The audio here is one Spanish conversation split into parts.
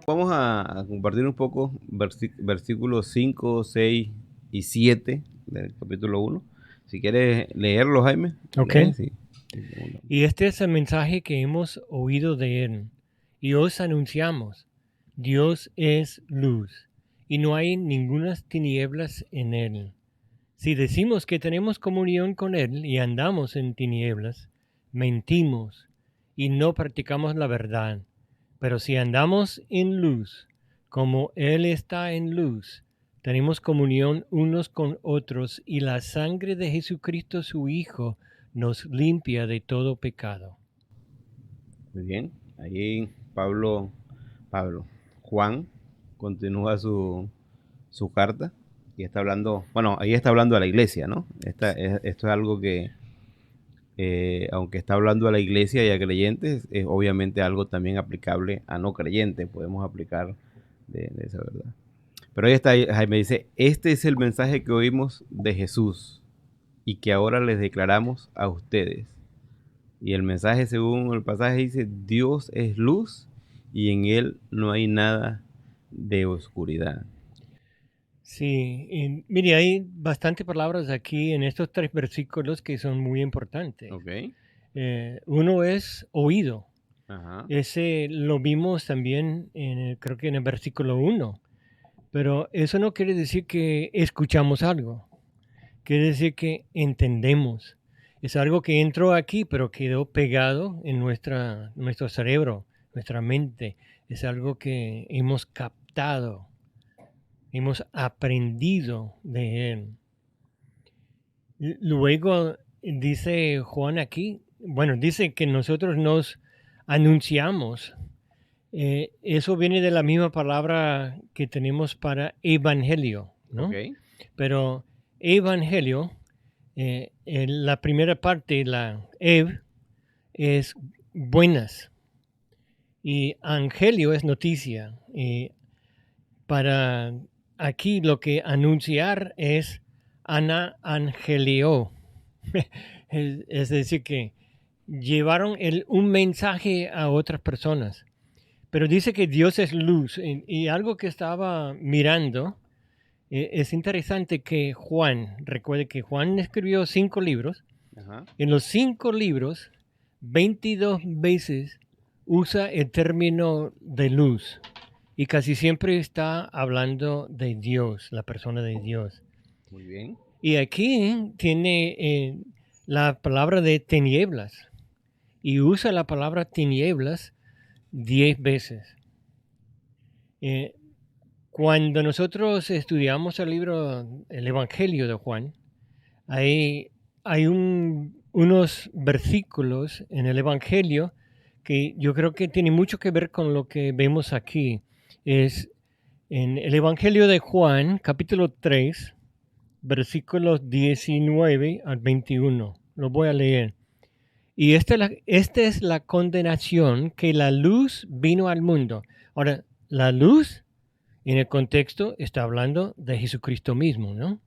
Vamos a compartir un poco versículos 5, 6 y 7 del capítulo 1. Si quieres leerlo, Jaime. Ok. Lee, sí. Y este es el mensaje que hemos oído de Él. Y os anunciamos, Dios es luz, y no hay ninguna tinieblas en Él. Si decimos que tenemos comunión con Él y andamos en tinieblas, mentimos y no practicamos la verdad. Pero si andamos en luz, como Él está en luz, tenemos comunión unos con otros y la sangre de Jesucristo su Hijo nos limpia de todo pecado. Muy bien. Ahí Juan continúa su carta y está hablando, bueno, ahí está hablando a la iglesia, ¿no? Esto es algo que, aunque está hablando a la iglesia y a creyentes, es obviamente algo también aplicable a no creyentes, podemos aplicar de esa verdad. Pero ahí está, Jaime dice, este es el mensaje que oímos de Jesús y que ahora les declaramos a ustedes. Y el mensaje, según el pasaje, dice, Dios es luz y en Él no hay nada de oscuridad. Sí, y mire, hay bastantes palabras aquí en estos 3 versículos que son muy importantes. Ok. Uno es oído. Ajá. Ese lo vimos también, creo que en el versículo 1. Pero eso no quiere decir que escuchamos algo. Quiere decir que entendemos. Es algo que entró aquí, pero quedó pegado en nuestro cerebro, nuestra mente. Es algo que hemos captado, hemos aprendido de él. Luego dice Juan aquí, bueno, dice que nosotros nos anunciamos. Eso viene de la misma palabra que tenemos para evangelio, ¿no? Ok. Pero evangelio, en la primera parte, la ev, es buenas. Y angelio es noticia. Y para aquí lo que anunciar es angelio. Es decir, que llevaron un mensaje a otras personas. Pero dice que Dios es luz. Y algo que estaba mirando, es interesante que Juan, recuerde que Juan escribió 5 libros. Ajá. En los 5 libros, 22 veces usa el término de luz. Y casi siempre está hablando de Dios, la persona de Dios. Muy bien. Y aquí tiene la palabra de tinieblas. Y usa la palabra tinieblas 10 veces. Cuando nosotros estudiamos el libro, el Evangelio de Juan, hay unos versículos en el Evangelio que yo creo que tiene mucho que ver con lo que vemos aquí. Es en el Evangelio de Juan, capítulo 3, versículos 19 al 21. Lo voy a leer. Y esta es la condenación, que la luz vino al mundo. Ahora, la luz en el contexto está hablando de Jesucristo mismo, ¿no?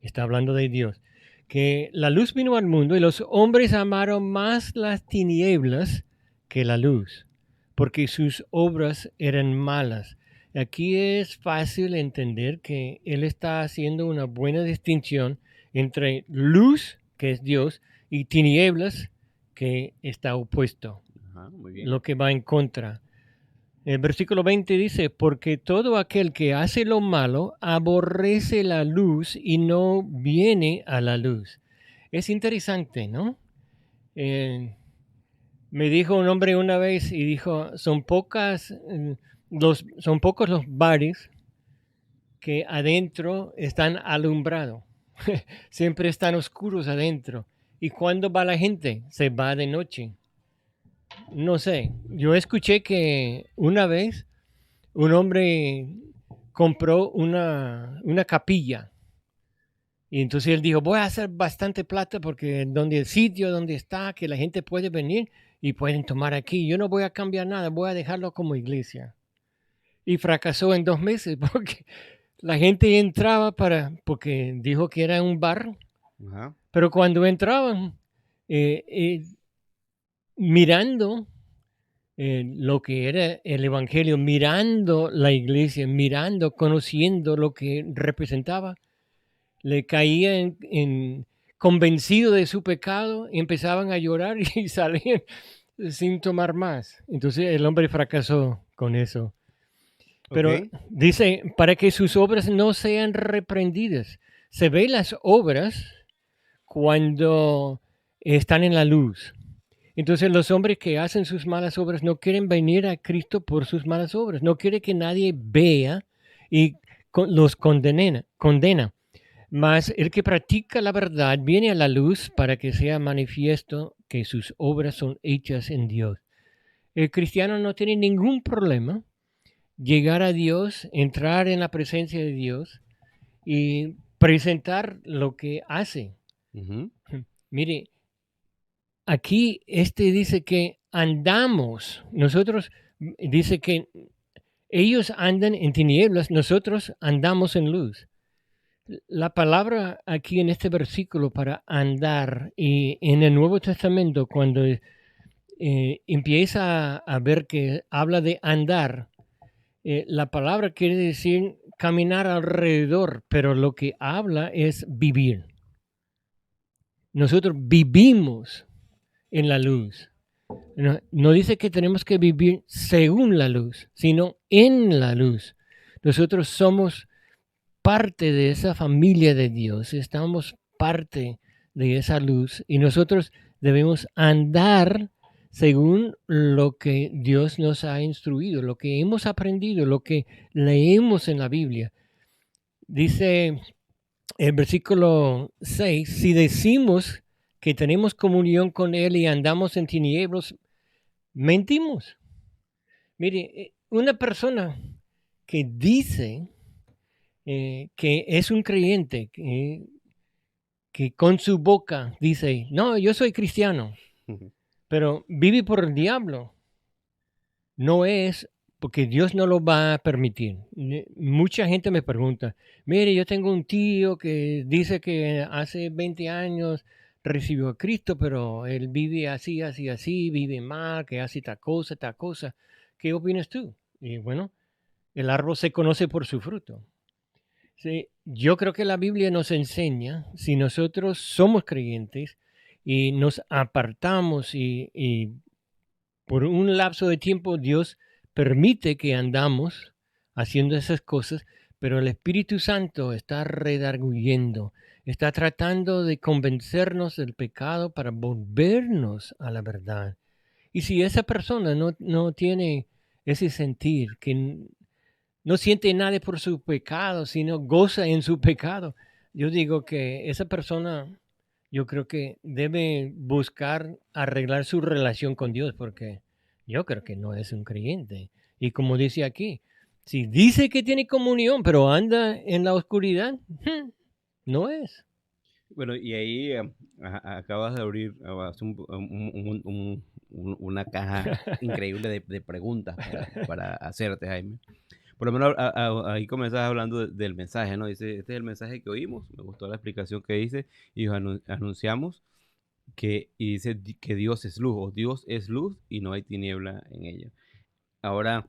Está hablando de Dios. Que la luz vino al mundo y los hombres amaron más las tinieblas que la luz, porque sus obras eran malas. Aquí es fácil entender que Él está haciendo una buena distinción entre luz, que es Dios, y tinieblas, que está opuesto, Ajá. Muy bien. lo que va en contra. El versículo 20 dice, porque todo aquel que hace lo malo aborrece la luz y no viene a la luz. Es interesante, ¿no? Me dijo un hombre una vez y dijo, son pocos los bares que adentro están alumbrados. Siempre están oscuros adentro. ¿Y cuándo va la gente? Se va de noche. No sé, yo escuché que una vez un hombre compró una capilla. Y entonces él dijo, voy a hacer bastante plata porque donde el sitio donde está, que la gente puede venir y pueden tomar aquí. Yo no voy a cambiar nada, voy a dejarlo como iglesia. Y fracasó en 2 meses porque la gente entraba porque dijo que era un bar, Ajá. pero cuando entraban, eh, eh, mirando lo que era el Evangelio, mirando la iglesia, mirando, conociendo lo que representaba, le caía convencido de su pecado y empezaban a llorar y salían sin tomar más. Entonces el hombre fracasó con eso. Pero Ok. dice, para que sus obras no sean reprendidas. Se ve las obras cuando están en la luz. Entonces los hombres que hacen sus malas obras no quieren venir a Cristo por sus malas obras. No quiere que nadie vea y los condena. Mas el que practica la verdad viene a la luz para que sea manifiesto que sus obras son hechas en Dios. El cristiano no tiene ningún problema llegar a Dios, entrar en la presencia de Dios y presentar lo que hace. Ujú. Mire, aquí dice que andamos, nosotros dice que ellos andan en tinieblas, nosotros andamos en luz. La palabra aquí en este versículo para andar y en el Nuevo Testamento cuando empieza a ver que habla de andar, la palabra quiere decir caminar alrededor, pero lo que habla es vivir. Nosotros vivimos en la luz. No dice que tenemos que vivir según la luz, sino en la luz. Nosotros somos parte de esa familia de Dios, estamos parte de esa luz y nosotros debemos andar según lo que Dios nos ha instruido, lo que hemos aprendido, lo que leemos en la Biblia. Dice el versículo 6, si decimos que tenemos comunión con Él y andamos en tinieblas, mentimos. Mire, una persona que dice que es un creyente, que con su boca dice, no, yo soy cristiano, pero vive por el diablo, no es porque Dios no lo va a permitir. Mucha gente me pregunta, mire, yo tengo un tío que dice que hace 20 años recibió a Cristo, pero él vive así, así, así, vive mal, que hace tal cosa, tal cosa. ¿Qué opinas tú? Y bueno, el árbol se conoce por su fruto. Sí, yo creo que la Biblia nos enseña, si nosotros somos creyentes y nos apartamos y por un lapso de tiempo Dios permite que andamos haciendo esas cosas, pero el Espíritu Santo está redarguyendo, está tratando de convencernos del pecado para volvernos a la verdad. Y si esa persona no tiene ese sentir, que no siente nada por su pecado, sino goza en su pecado. Yo digo que esa persona, yo creo que debe buscar arreglar su relación con Dios, porque yo creo que no es un creyente. Y como dice aquí, si dice que tiene comunión, pero anda en la oscuridad, no es. Bueno, y ahí acabas de abrir una caja increíble de preguntas para hacerte, Jaime. Por lo menos ahí comenzás hablando del mensaje, ¿no? Dice, este es el mensaje que oímos, me gustó la explicación que dice, y anunciamos y dice que Dios es luz, o Dios es luz y no hay tiniebla en ella. Ahora,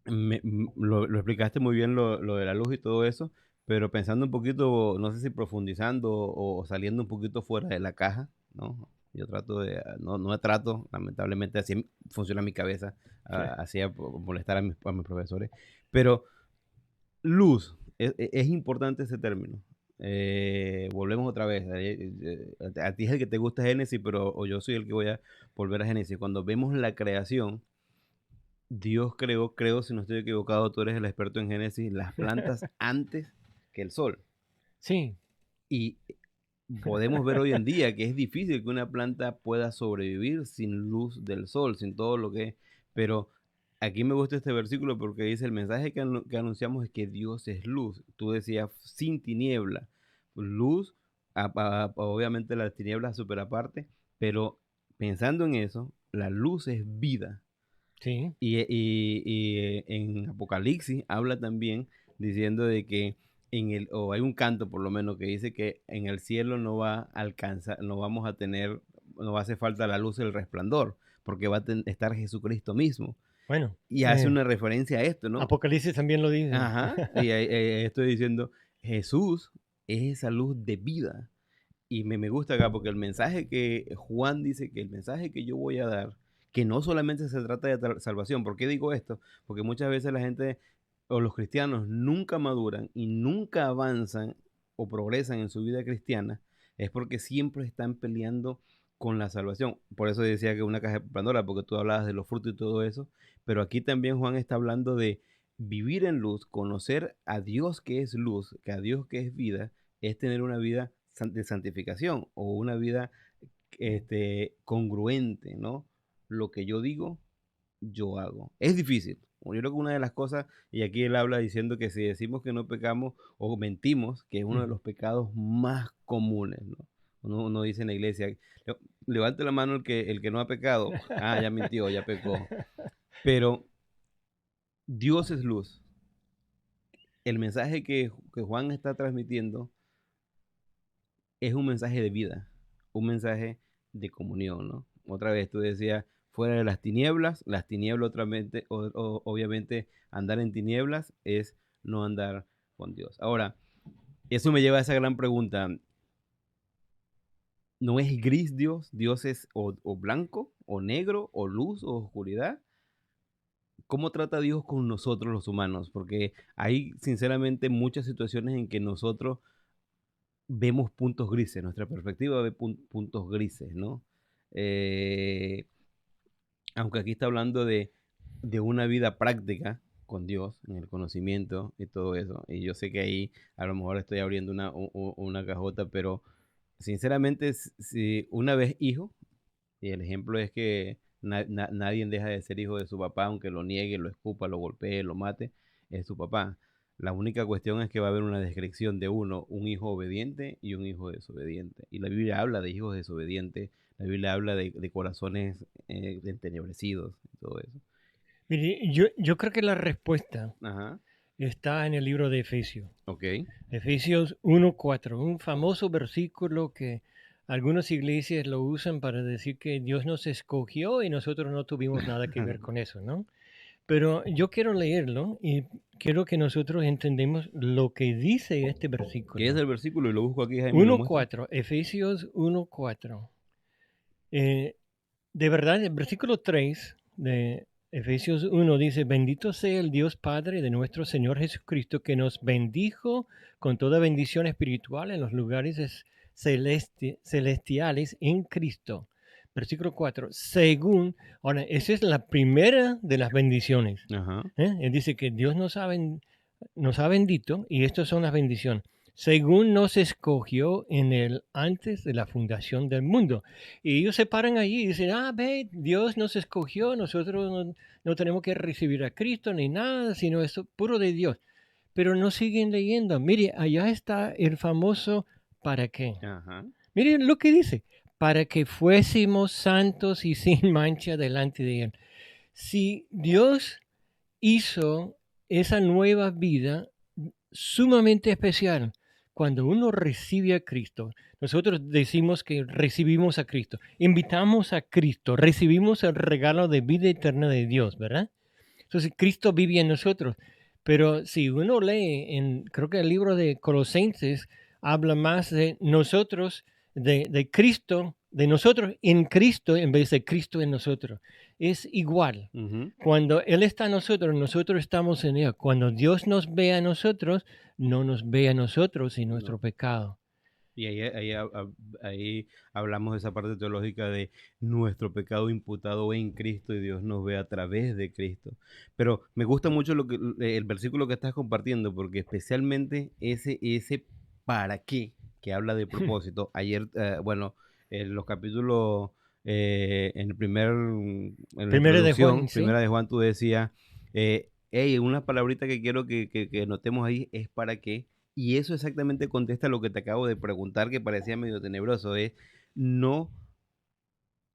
lo explicaste muy bien lo de la luz y todo eso, pero pensando un poquito, no sé si profundizando o saliendo un poquito fuera de la caja, ¿no? Yo trato no trato, lamentablemente así funciona mi cabeza, así molestar a mis profesores, pero luz, es importante ese término. Volvemos otra vez. A ti es el que te gusta Génesis, pero o yo soy el que voy a volver a Génesis. Cuando vemos la creación, Dios creó, creo, si no estoy equivocado, tú eres el experto en Génesis, las plantas antes que el sol. Sí, Y podemos ver hoy en día que es difícil que una planta pueda sobrevivir sin luz del sol, sin todo lo que es. Pero aquí me gusta este versículo porque dice, el mensaje que anunciamos es que Dios es luz. Tú decías, sin tiniebla. Luz, obviamente las tinieblas súper aparte, pero pensando en eso, la luz es vida. sí, Y en Apocalipsis habla también diciendo de que o hay un canto por lo menos que dice que en el cielo no va a alcanzar, no vamos a tener, no va a hacer falta la luz del resplandor, porque va a estar Jesucristo mismo. Bueno, Y hace una referencia a esto, ¿no? Apocalipsis también lo dice. Ajá, y ahí, estoy diciendo, Jesús es esa luz de vida. Y me gusta acá porque el mensaje que Juan dice, que el mensaje que yo voy a dar, que no solamente se trata de salvación. ¿Por qué digo esto? Porque muchas veces la gente o los cristianos nunca maduran y nunca avanzan o progresan en su vida cristiana, es porque siempre están peleando con la salvación. Por eso decía que una caja de Pandora, porque tú hablabas de los frutos y todo eso, pero aquí también Juan está hablando de vivir en luz, conocer a Dios que es luz, que a Dios que es vida, es tener una vida de santificación o una vida congruente, ¿no? Lo que yo digo, yo hago. Es difícil. Yo creo que una de las cosas, y aquí él habla diciendo que si decimos que no pecamos o mentimos, que es uno de Ujú. los pecados más comunes, ¿no? Uno dice en la iglesia, levante la mano el que no ha pecado. Ah, ya mintió, ya pecó. Pero Dios es luz. El mensaje que Juan está transmitiendo es un mensaje de vida, un mensaje de comunión, ¿no? Otra vez tú decías, fuera de las tinieblas otra vez, obviamente andar en tinieblas es no andar con Dios. Ahora, eso me lleva a esa gran pregunta, ¿no es gris Dios? ¿Dios es o blanco, o negro, o luz, o oscuridad? ¿Cómo trata Dios con nosotros los humanos? Porque hay sinceramente muchas situaciones en que nosotros vemos puntos grises, nuestra perspectiva ve puntos grises, ¿no? Eh, Aunque aquí está hablando de una vida práctica con Dios, en el conocimiento y todo eso, y yo sé que ahí a lo mejor estoy abriendo una cajota, pero sinceramente, si una vez hijo, y el ejemplo es que nadie deja de ser hijo de su papá, aunque lo niegue, lo escupa, lo golpee, lo mate, es su papá. La única cuestión es que va a haber una descripción de un hijo obediente y un hijo desobediente. Y la Biblia habla de hijos desobedientes, la Biblia habla de corazones entenebrecidos y todo eso. Mire, yo creo que la respuesta Ajá, está en el libro de Efesios. ok. Efesios 1:4, un famoso versículo que algunas iglesias lo usan para decir que Dios nos escogió y nosotros no tuvimos nada que ver con eso, ¿no? Pero yo quiero leerlo y quiero que nosotros entendamos lo que dice este ¿Qué es versículo. el versículo? Y lo busco aquí, Jaime, y lo muestro. 1:4, Efesios 1:4. Eh, de verdad, el versículo 3 de Efesios 1 dice, bendito sea el Dios Padre de nuestro Señor Jesucristo, que nos bendijo con toda bendición espiritual en los lugares celestiales en Cristo. Versículo 4, según, ahora, esa es la primera de las bendiciones. Ajá, Él dice que Dios nos ha bendito y estas son las bendiciones. Según nos escogió en el antes de la fundación del mundo. Y ellos se paran allí y dicen, ve, Dios nos escogió, nosotros no tenemos que recibir a Cristo ni nada, sino esto puro de Dios. Pero no siguen leyendo. Mire, allá está el famoso ¿para qué? ajá, Miren lo que dice, para que fuésemos santos y sin mancha delante de Él. Si Dios hizo esa nueva vida sumamente especial cuando uno recibe a Cristo. Nosotros decimos que recibimos a Cristo, invitamos a Cristo, recibimos el regalo de vida eterna de Dios, ¿verdad? Entonces Cristo vive en nosotros. Pero si uno lee creo que el libro de Colosenses habla más de nosotros, de Cristo, de nosotros en Cristo en vez de Cristo en nosotros. Es igual. ujú. Cuando Él está en nosotros, nosotros estamos en Él. Cuando Dios nos ve a nosotros, no nos ve a nosotros y nuestro No. pecado. Y ahí hablamos de esa parte teológica de nuestro pecado imputado en Cristo y Dios nos ve a través de Cristo. Pero me gusta mucho el versículo que estás compartiendo, porque especialmente ese para qué, que habla de propósito. Ayer, bueno, en los capítulos, en la Primero de Juan, introducción, ¿sí? primera de Juan, tú decías, hey, una palabrita que quiero que notemos ahí es para qué. Y eso exactamente contesta lo que te acabo de preguntar, que parecía medio tenebroso, es no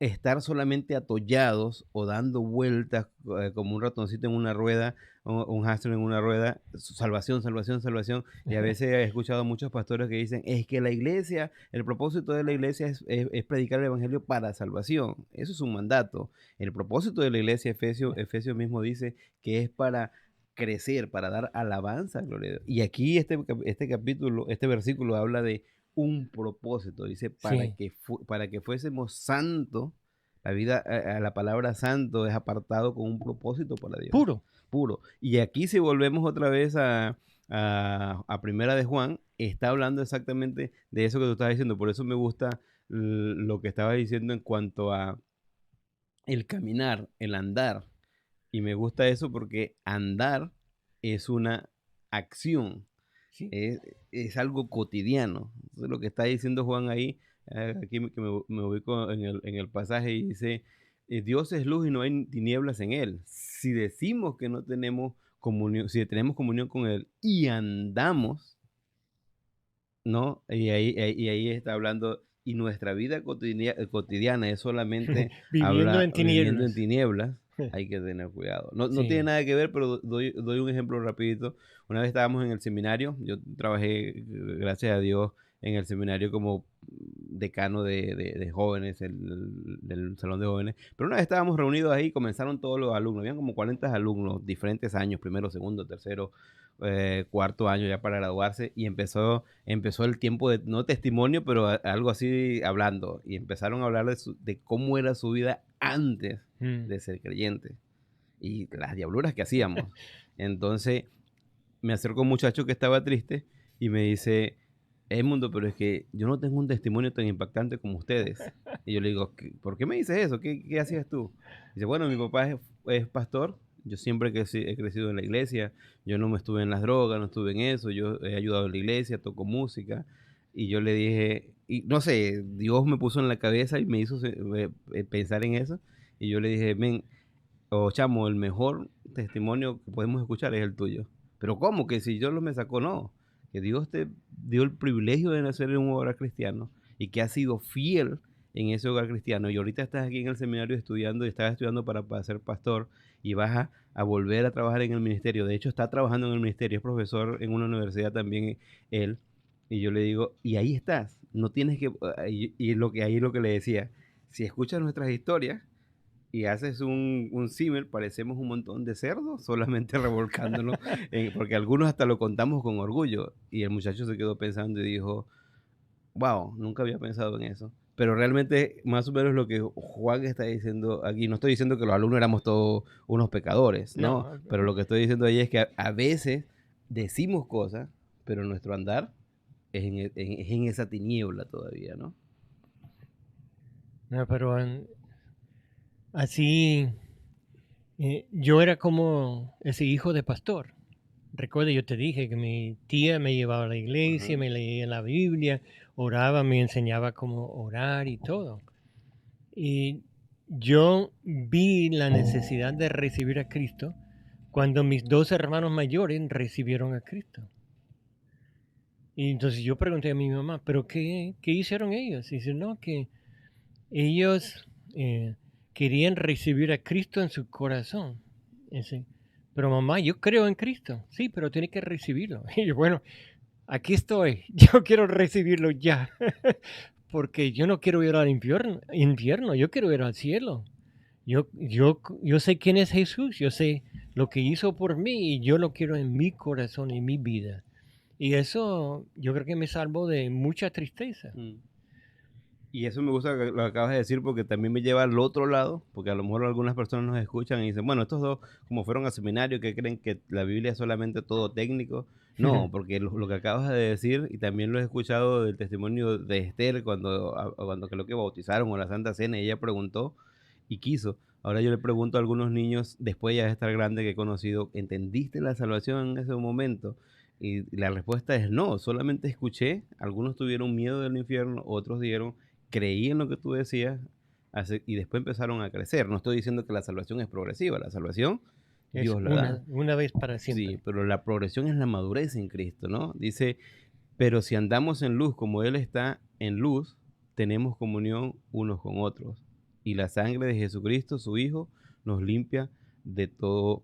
estar solamente atollados o dando vueltas como un ratoncito en una rueda, o un hámster en una rueda, salvación, salvación, salvación. Y a veces he escuchado a muchos pastores que dicen, es que la iglesia, el propósito de la iglesia es predicar el evangelio para salvación. Eso es un mandato. El propósito de la iglesia, Efesios mismo dice que es para crecer, para dar alabanza, gloria a Dios. Y aquí este capítulo, este versículo habla de un propósito, dice, Sí, para que fuésemos santos. La vida, la palabra santo es apartado con un propósito para Dios, puro. puro. Y aquí si volvemos otra vez a Primera de Juan, está hablando exactamente de eso que tú estabas diciendo. Por eso me gusta lo que estabas diciendo en cuanto a el caminar, el andar. Y me gusta eso porque andar es una acción, Sí. es, es algo cotidiano. Entonces, lo que está diciendo Juan ahí, aquí me ubico en el pasaje y dice, Dios es luz y no hay tinieblas en él. Si decimos que no tenemos comunión, si tenemos comunión con él y andamos, ¿no? Y ahí está hablando, y nuestra vida cotidiana es solamente Viviendo habla, en viviendo en tinieblas. tinieblas, hay que tener cuidado. No, no tiene Sí. nada que ver, pero doy un ejemplo rapidito. Una vez estábamos en el seminario, yo trabajé, gracias a Dios, en el seminario como decano de jóvenes, del salón de jóvenes, pero una vez estábamos reunidos ahí, comenzaron todos los alumnos, habían como 40 alumnos, diferentes años, primero, segundo, tercero, cuarto año ya para graduarse, y empezó el tiempo de, no testimonio, pero algo así hablando, y empezaron a hablar de cómo era su vida antes Mm. de ser creyente y las diabluras que hacíamos. Entonces me acercó un muchacho que estaba triste y me dice, Mundo, pero es que yo no tengo un testimonio tan impactante como ustedes. Y yo le digo, ¿por qué me dices eso? ¿Qué hacías tú? Dice, bueno, mi papá es pastor, yo siempre he crecido en la iglesia, yo no me estuve en las drogas, no estuve en eso, yo he ayudado en la iglesia, toco música. Y yo le dije, y no sé, Dios me puso en la cabeza y me hizo pensar en eso. Y yo le dije, men, o chamo, el mejor testimonio que podemos escuchar es el tuyo. Pero ¿cómo? Que si yo lo me sacó, no. Que Dios te dio el privilegio de nacer en un hogar cristiano y que has sido fiel en ese hogar cristiano. Y ahorita estás aquí en el seminario estudiando y estás estudiando para ser pastor y vas a volver a trabajar en el ministerio. De hecho, está trabajando en el ministerio, es profesor en una universidad también él. Y yo le digo, y ahí estás, no tienes que, y lo que ahí lo que le decía, si escuchas nuestras historias, y haces un símil, parecemos un montón de cerdos solamente revolcándonos, porque algunos hasta lo contamos con orgullo. Y el muchacho se quedó pensando y dijo, wow, nunca había pensado en eso. Pero realmente, más o menos lo que Juan está diciendo aquí, no estoy diciendo que los alumnos éramos todos unos pecadores, no, No, pero lo que estoy diciendo ahí es que a veces decimos cosas, pero nuestro andar es en esa tiniebla todavía, ¿no? no, pero así yo era como ese hijo de pastor. Recuerda, yo te dije que mi tía me llevaba a la iglesia, Ujú. me leía la Biblia, oraba, me enseñaba cómo orar y todo. Y yo vi la necesidad de recibir a Cristo cuando mis dos hermanos mayores recibieron a Cristo. Y entonces yo pregunté a mi mamá, ¿pero qué hicieron ellos? Y dice, no, que ellos querían recibir a Cristo en su corazón. Dice, pero mamá, yo creo en Cristo. Sí, pero tiene que recibirlo. Y yo, bueno, aquí estoy. Yo quiero recibirlo ya. Porque yo no quiero ir al infierno, yo quiero ir al cielo. Yo sé quién es Jesús, yo sé lo que hizo por mí y yo lo quiero en mi corazón, en mi vida. Y eso yo creo que me salvó de mucha tristeza. Mm. Y eso me gusta lo que acabas de decir porque también me lleva al otro lado, porque a lo mejor algunas personas nos escuchan y dicen, bueno, estos dos como fueron a seminario, que creen que la Biblia es solamente todo técnico. No, porque lo que acabas de decir, y también lo he escuchado del testimonio de Esther cuando creo que bautizaron o la Santa Cena, y ella preguntó y quiso. Ahora yo le pregunto a algunos niños, después ya de estar grande que he conocido, ¿entendiste la salvación en ese momento? Y la respuesta es no, solamente escuché, algunos tuvieron miedo del infierno, otros dieron creí en lo que tú decías y después empezaron a crecer. No estoy diciendo que la salvación es progresiva, la salvación Es Dios la da. una vez para Sí, siempre. pero la progresión es la madurez en Cristo, ¿no? Dice, pero si andamos en luz como Él está en luz, tenemos comunión unos con otros. y la sangre de Jesucristo, su Hijo, nos limpia de todo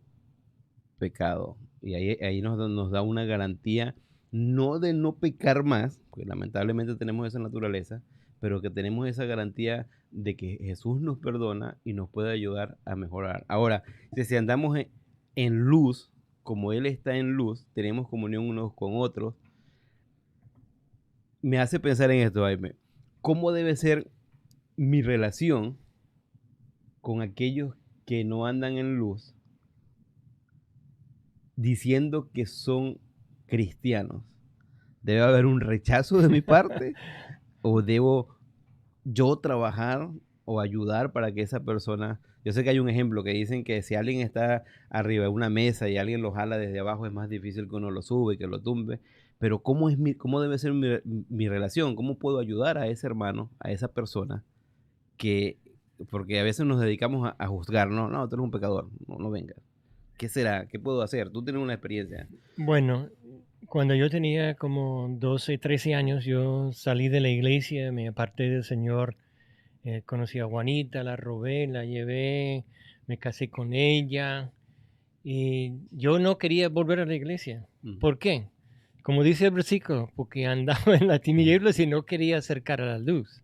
pecado. Y ahí nos da una garantía, no de no pecar más, porque lamentablemente tenemos esa naturaleza, pero que tenemos esa garantía de que Jesús nos perdona y nos puede ayudar a mejorar. Ahora, si andamos en luz, como Él está en luz, tenemos comunión unos con otros, me hace pensar en esto, Jaime. ¿Cómo debe ser mi relación con aquellos que no andan en luz diciendo que son cristianos? ¿Debe haber un rechazo de mi parte o debo yo trabajar o ayudar para que esa persona... Yo sé que hay un ejemplo que dicen que si alguien está arriba de una mesa y alguien lo jala desde abajo es más difícil que uno lo sube y que lo tumbe, pero ¿cómo debe ser mi relación? ¿Cómo puedo ayudar a ese hermano, a esa persona que... Porque a veces nos dedicamos a juzgar, no, no, tú eres un pecador, no, no vengas. ¿Qué será? ¿Qué puedo hacer? Tú tienes una experiencia. Bueno, cuando yo tenía como 12, 13 años, yo salí de la iglesia, me aparté del Señor, conocí a Juanita, la robé, la llevé, me casé con ella y yo no quería volver a la iglesia. Ujú, ¿Por qué? Como dice el versículo, porque andaba en la ujú, tinieblas y no quería acercar a la luz.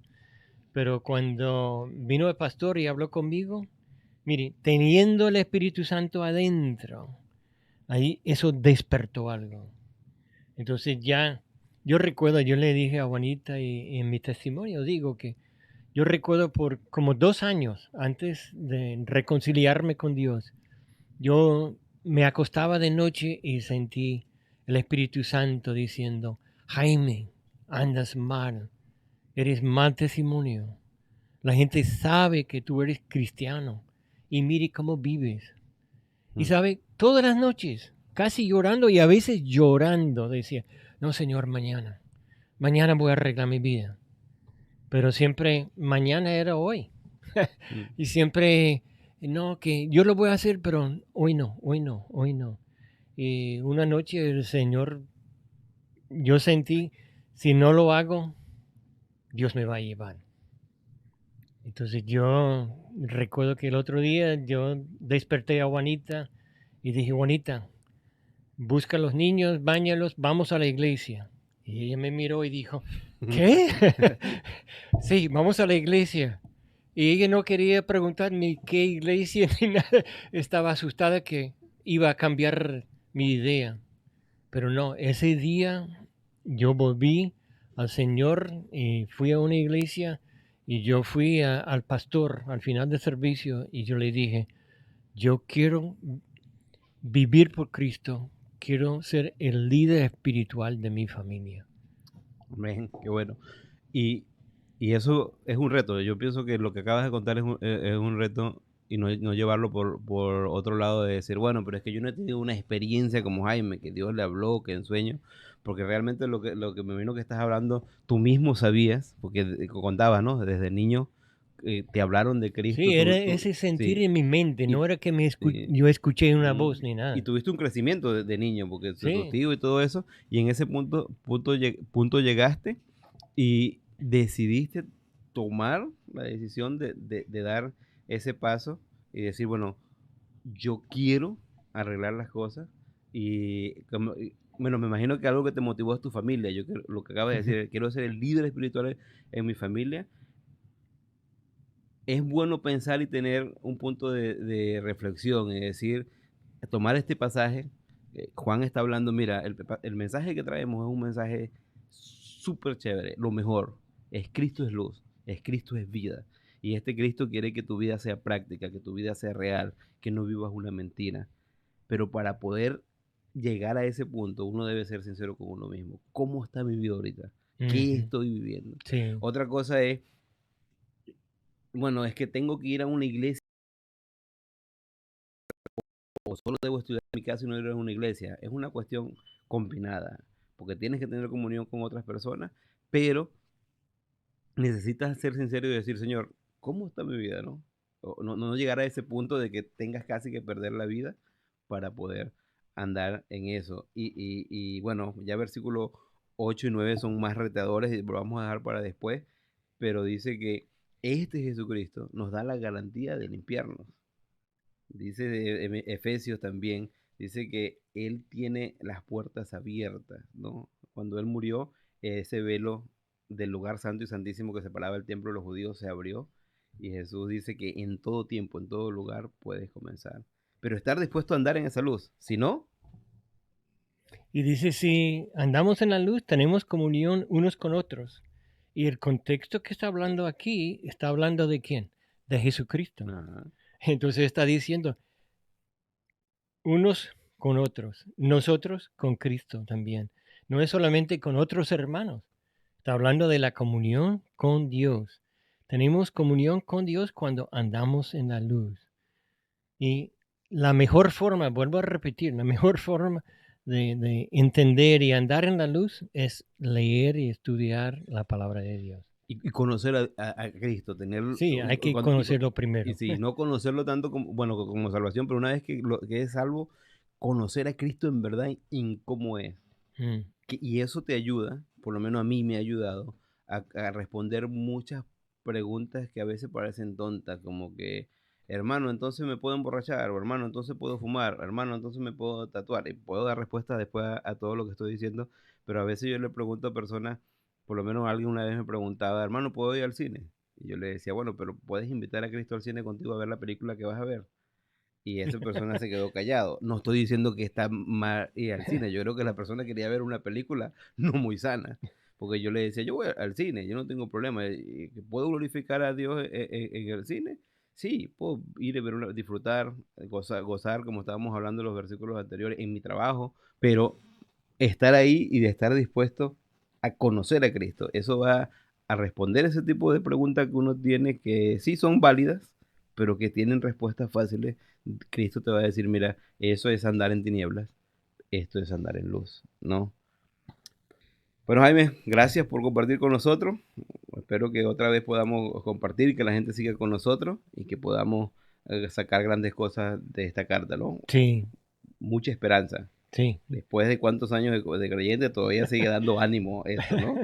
Pero cuando vino el pastor y habló conmigo, mire, teniendo el Espíritu Santo adentro, ahí eso despertó algo. Entonces ya, yo recuerdo, yo le dije a Juanita y en mi testimonio digo que yo recuerdo por como 2 años antes de reconciliarme con Dios, yo me acostaba de noche y sentí el Espíritu Santo diciendo, Jaime, andas mal, eres mal testimonio. La gente sabe que tú eres cristiano y mire cómo vives. Y ujú, sabe, todas las noches, casi llorando y a veces llorando, decía, no, Señor, mañana, mañana voy a arreglar mi vida. Pero siempre, mañana era hoy. ujú, Y siempre, no, que yo lo voy a hacer, pero hoy no, hoy no, hoy no. Y una noche el Señor, yo sentí, si no lo hago, Dios me va a llevar. Entonces yo recuerdo que el otro día yo desperté a Juanita y dije, Juanita, busca a los niños, báñalos, vamos a la iglesia. Y ella me miró y dijo, ujú. ¿qué? Sí, vamos a la iglesia. Y ella no quería preguntar ni qué iglesia ni nada. Estaba asustada que iba a cambiar mi idea. Pero no, ese día yo volví al Señor y fui a una iglesia y yo fui al pastor al final del servicio y yo le dije, yo quiero vivir por Cristo, quiero ser el líder espiritual de mi familia. Amén, qué bueno. Y, y eso es un reto. Yo pienso que lo que acabas de contar es un reto y no llevarlo por otro lado de decir, bueno, pero es que yo no he tenido una experiencia como Jaime, que Dios le habló, que en sueño, porque realmente lo que me vino que estás hablando, tú mismo sabías, porque contabas, ¿no? Desde niño te hablaron de Cristo, Sí, era ese sentir sí, en mi mente, y, no era que sí, yo escuché una voz ujú, ni y nada. tuviste un crecimiento de niño, porque tus Sí, tíos y todo eso, y en ese punto llegaste y decidiste tomar la decisión de dar ese paso y decir, bueno, yo quiero arreglar las cosas bueno, me imagino que algo que te motivó es tu familia. Lo que acabas de decir, quiero ser el líder espiritual en mi familia. Es bueno pensar y tener un punto de reflexión, es decir, tomar este pasaje. Juan está hablando, mira, el mensaje que traemos es un mensaje súper chévere, lo mejor. Cristo es luz, Cristo es vida. Y este Cristo quiere que tu vida sea práctica, que tu vida sea real, que no vivas una mentira. Pero para poder llegar a ese punto, uno debe ser sincero con uno mismo. ¿Cómo está mi vida ahorita? ¿Qué ujú, estoy viviendo? sí, Otra cosa es, bueno, es que tengo que ir a una iglesia o solo debo estudiar en mi casa y no ir a una iglesia. Es una cuestión combinada, porque tienes que tener comunión con otras personas, pero necesitas ser sincero y decir, Señor, ¿cómo está mi vida, no? No llegar a ese punto de que tengas casi que perder la vida para poder andar en eso. Y bueno, ya versículos 8 y 9 son más retadores y lo vamos a dejar para después, pero dice que este Jesucristo nos da la garantía de limpiarnos. Dice Efesios también, dice que Él tiene las puertas abiertas, ¿no? Cuando Él murió, ese velo del lugar santo y santísimo que separaba el templo de los judíos se abrió y Jesús dice que en todo tiempo, en todo lugar puedes comenzar. Pero estar dispuesto a andar en esa luz, si no, Y dice, si andamos en la luz, tenemos comunión unos con otros. Y el contexto que está hablando aquí, está hablando de quién? De Jesucristo. ajá, Entonces está diciendo, unos con otros, nosotros con Cristo también. No es solamente con otros hermanos, está hablando de la comunión con Dios. Tenemos comunión con Dios cuando andamos en la luz. Y la mejor forma, vuelvo a repetir, la mejor forma de entender y andar en la luz es leer y estudiar la palabra de Dios. y conocer a Cristo, tener, Sí, hay que conocerlo y primero. sí, no conocerlo tanto como, bueno, como salvación, pero una vez que es salvo, conocer a Cristo en verdad en cómo es. Mm, Y eso te ayuda, por lo menos a mí me ha ayudado, a responder muchas preguntas que a veces parecen tontas, como que, hermano, entonces me puedo emborrachar, o hermano, entonces puedo fumar, hermano, entonces me puedo tatuar, y puedo dar respuestas después a todo lo que estoy diciendo, pero a veces yo le pregunto a personas, por lo menos alguien una vez me preguntaba, hermano, ¿puedo ir al cine? Y yo le decía, bueno, pero puedes invitar a Cristo al cine contigo a ver la película que vas a ver. Y esa persona se quedó callado. No estoy diciendo que está mal ir al cine. Yo creo que la persona quería ver una película no muy sana. Porque yo le decía, yo voy al cine, yo no tengo problema. ¿Puedo glorificar a Dios en el cine? Sí, puedo ir a ver disfrutar, gozar, como estábamos hablando en los versículos anteriores, en mi trabajo, pero estar ahí y de estar dispuesto a conocer a Cristo. Eso va a responder ese tipo de preguntas que uno tiene que sí son válidas, pero que tienen respuestas fáciles. Cristo te va a decir, mira, eso es andar en tinieblas, esto es andar en luz, ¿no? Bueno, Jaime, gracias por compartir con nosotros. Espero que otra vez podamos compartir, que la gente siga con nosotros y que podamos sacar grandes cosas de esta carta, ¿no? sí, Mucha esperanza. sí. Después de cuántos años de creyente, todavía sigue dando ánimo esto, ¿no?